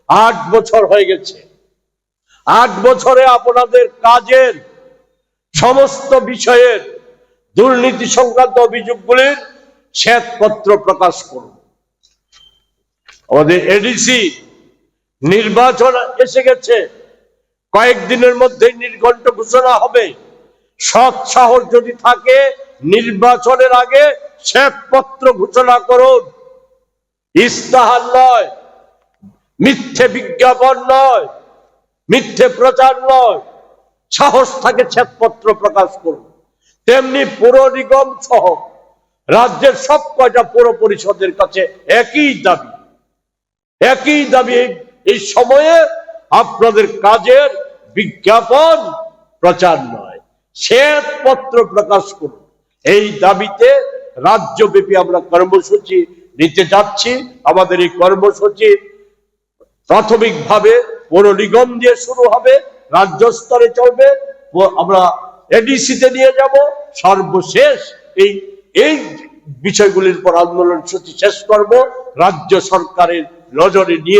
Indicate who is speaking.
Speaker 1: 8 বছর হয়ে গেছে। 8 বছরে আপনাদের কাজের সমস্ত বিষয়ের দুর্নীতি সংক্রান্ত অভিযোগগুলির শ্বেতপত্র প্রকাশ করুন। আমাদের এডিসি নির্বাচন এসে গেছে, কয়েকদিনের মধ্যে নির্ঘণ্ট ঘোষণা হবে। সৎ সাহস যদি থাকে নির্বাচনের আগে শ্বেতপত্র ঘোষণা করুন। ইস্তাহার নয়, মিথ্যে বিজ্ঞাপন নয়, মিথ্যে প্রচার নয়, সাহস থাকে শ্বেতপত্র প্রকাশ করুন। তেমনি পৌর নিগম সহ রাজ্যের সব কয়টা পৌর পরিষদের কাছে একই দাবি এই সময়ে আপনাদের কাজের বিজ্ঞাপন প্রচার নয়, শ্বেতপত্র প্রকাশ করুন। এই দাবিতে রাজ্যব্যাপী আমরা কর্মসূচি নিতে যাচ্ছি। আমাদের এই কর্মসূচি প্রাথমিকভাবে পৌর নিগম দিয়ে শুরু হবে, রাজ্য স্তরে চলবে, আমরা এডিসিতে নিয়ে যাব, সর্বশেষ এই বিষয়গুলির পর আন্দোলন সূচি শেষ করব, রাজ্য সরকারের নজরে নিয়ে